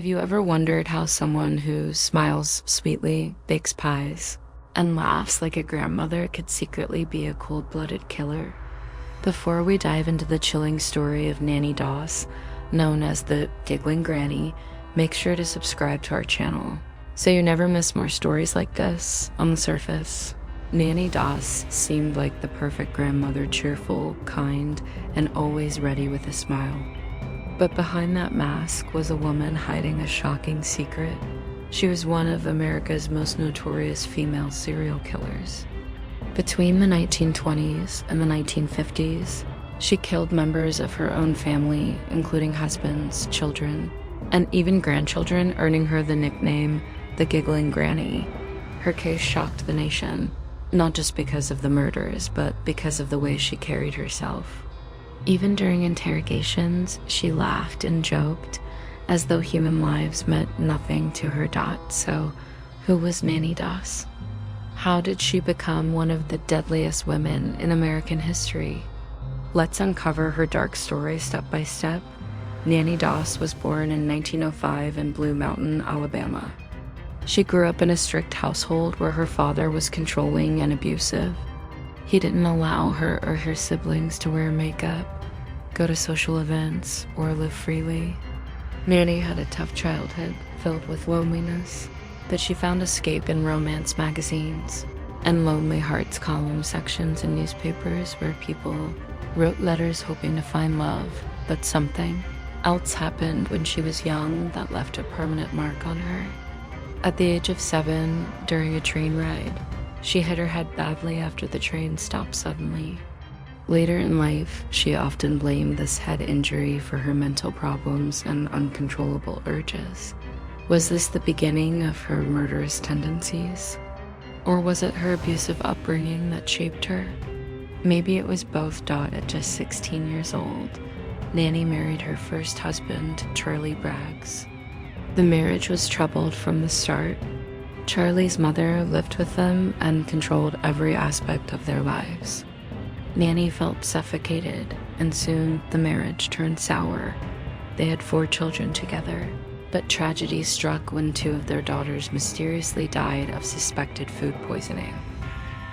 Have you ever wondered how someone who smiles sweetly, bakes pies, and laughs like a grandmother could secretly be a cold-blooded killer? Before we dive into the chilling story of Nannie Doss, known as the Giggling Granny, make sure to subscribe to our channel so you never miss more stories like this. On the surface, Nannie Doss seemed like the perfect grandmother, cheerful, kind, and always ready with a smile. But behind that mask was a woman hiding a shocking secret. She was one of America's most notorious female serial killers. Between the 1920s and the 1950s, she killed members of her own family, including husbands, children, and even grandchildren, earning her the nickname the Giggling Granny. Her case shocked the nation, not just because of the murders, but because of the way she carried herself. Even during interrogations, she laughed and joked, as though human lives meant nothing to her. So, who was Nannie Doss? How did she become one of the deadliest women in American history? Let's uncover her dark story step by step. Nannie Doss was born in 1905 in Blue Mountain, Alabama. She grew up in a strict household where her father was controlling and abusive. He didn't allow her or her siblings to wear makeup, go to social events, or live freely. Nannie had a tough childhood filled with loneliness, but she found escape in romance magazines and Lonely Hearts column sections in newspapers where people wrote letters hoping to find love. But something else happened when she was young that left a permanent mark on her. At the age of 7, during a train ride, she hit her head badly after the train stopped suddenly. Later in life, she often blamed this head injury for her mental problems and uncontrollable urges. Was this the beginning of her murderous tendencies? Or was it her abusive upbringing that shaped her? Maybe it was both. At just 16 years old, Nannie married her first husband, Charlie Braggs. The marriage was troubled from the start. Charlie's mother lived with them and controlled every aspect of their lives. Nannie felt suffocated, and soon the marriage turned sour. They had 4 children together, but tragedy struck when 2 of their daughters mysteriously died of suspected food poisoning.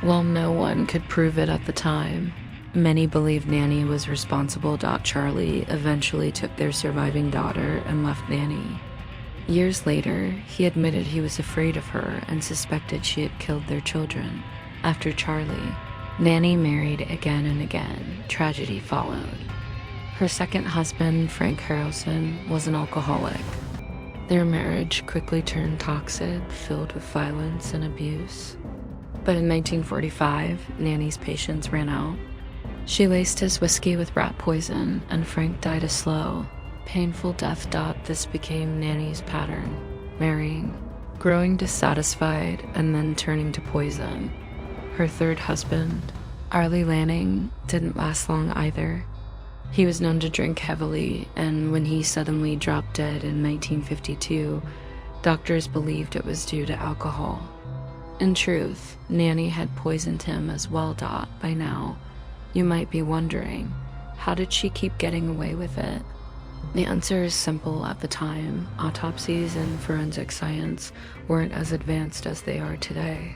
While no one could prove it at the time, many believed Nannie was responsible. Charlie eventually took their surviving daughter and left Nannie. Years later, he admitted he was afraid of her and suspected she had killed their children. After Charlie, Nannie married again and again. Tragedy followed. Her second husband, Frank Harrelson, was an alcoholic. Their marriage quickly turned toxic, filled with violence and abuse. But in 1945, Nannie's patience ran out. She laced his whiskey with rat poison, and Frank died a slow, painful death. This became Nannie's pattern: marrying, growing dissatisfied, and then turning to poison. Her third husband, Arlie Lanning, didn't last long either. He was known to drink heavily, and when he suddenly dropped dead in 1952, doctors believed it was due to alcohol. In truth, Nannie had poisoned him as well. By now, you might be wondering, how did she keep getting away with it? The answer is simple. At the time, autopsies and forensic science weren't as advanced as they are today.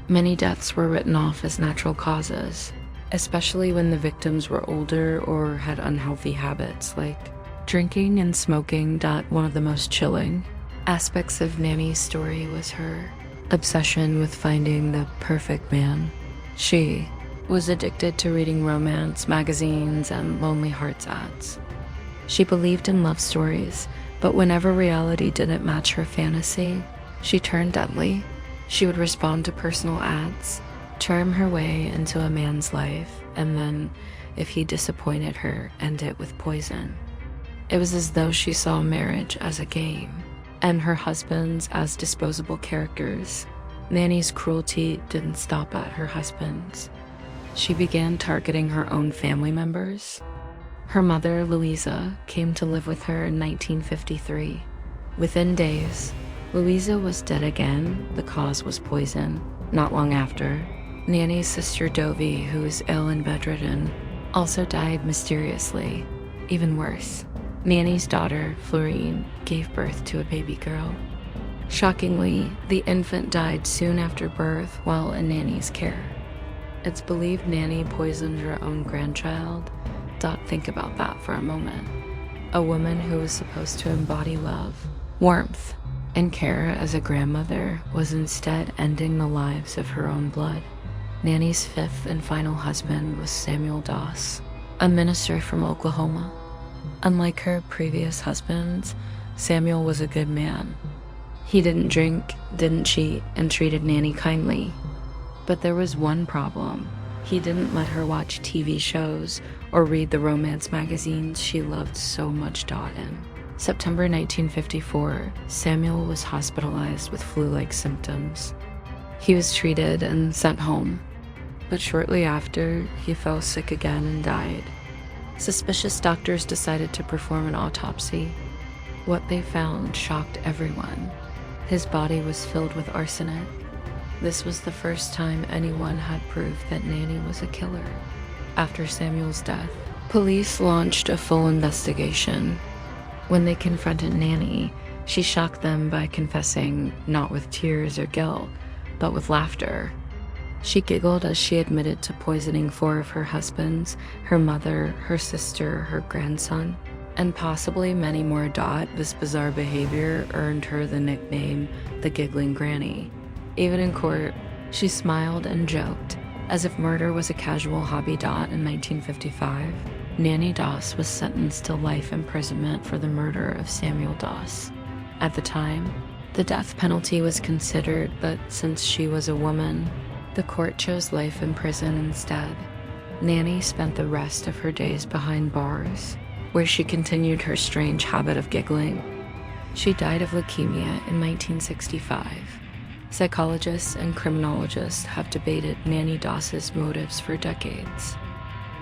Many deaths were written off as natural causes, especially when the victims were older or had unhealthy habits like drinking and smoking. One of the most chilling aspects of Nannie's story was her obsession with finding the perfect man. She was addicted to reading romance magazines and Lonely Hearts ads. She believed in love stories, but whenever reality didn't match her fantasy, she turned deadly. She would respond to personal ads, charm her way into a man's life, and then, if he disappointed her, end it with poison. It was as though she saw marriage as a game, and her husbands as disposable characters. Nannie's cruelty didn't stop at her husbands. She began targeting her own family members. Her mother, Louisa, came to live with her in 1953. Within days, Louisa was dead again. The cause was poison. Not long after, Nannie's sister Dovie, who was ill and bedridden, also died mysteriously. Even worse, Nannie's daughter, Florine, gave birth to a baby girl. Shockingly, the infant died soon after birth while in Nannie's care. It's believed Nannie poisoned her own grandchild. Think about that for a moment. A woman who was supposed to embody love, warmth, and care as a grandmother was instead ending the lives of her own blood. Nannie's fifth and final husband was Samuel Doss, a minister from Oklahoma. Unlike her previous husbands, Samuel was a good man. He didn't drink, didn't cheat, and treated Nannie kindly. But there was one problem. He didn't let her watch TV shows or read the romance magazines she loved so much in. September 1954, Samuel was hospitalized with flu-like symptoms. He was treated and sent home, but shortly after, he fell sick again and died. Suspicious doctors decided to perform an autopsy. What they found shocked everyone. His body was filled with arsenic. This was the first time anyone had proof that Nannie was a killer. After Samuel's death, police launched a full investigation. When they confronted Nannie, she shocked them by confessing not with tears or guilt, but with laughter. She giggled as she admitted to poisoning 4 of her husbands, her mother, her sister, her grandson, and possibly many more. This bizarre behavior earned her the nickname the Giggling Granny. Even in court, she smiled and joked, as if murder was a casual hobby. In 1955, Nannie Doss was sentenced to life imprisonment for the murder of Samuel Doss. At the time, the death penalty was considered, but since she was a woman, the court chose life in prison instead. Nannie spent the rest of her days behind bars, where she continued her strange habit of giggling. She died of leukemia in 1965. Psychologists and criminologists have debated Nannie Doss's motives for decades.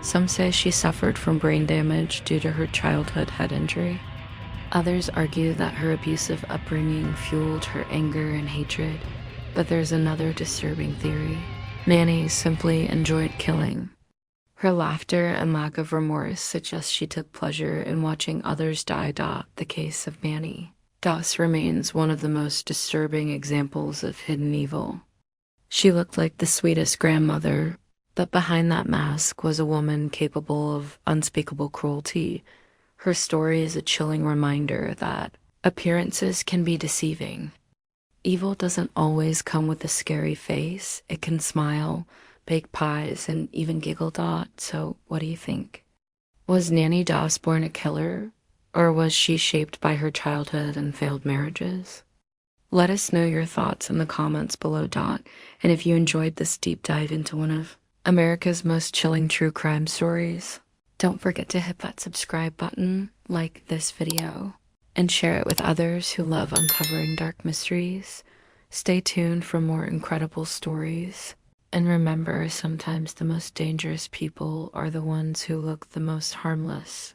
Some say she suffered from brain damage due to her childhood head injury. Others argue that her abusive upbringing fueled her anger and hatred. But there's another disturbing theory. Nannie simply enjoyed killing. Her laughter and lack of remorse suggest she took pleasure in watching others die. The case of Nannie Doss remains one of the most disturbing examples of hidden evil. She looked like the sweetest grandmother, but behind that mask was a woman capable of unspeakable cruelty. Her story is a chilling reminder that appearances can be deceiving. Evil doesn't always come with a scary face. It can smile, bake pies, and even giggle. So what do you think? Was Nannie Doss born a killer? Or was she shaped by her childhood and failed marriages? Let us know your thoughts in the comments below. And if you enjoyed this deep dive into one of America's most chilling true crime stories, don't forget to hit that subscribe button, like this video, and share it with others who love uncovering dark mysteries. Stay tuned for more incredible stories. And remember, sometimes the most dangerous people are the ones who look the most harmless.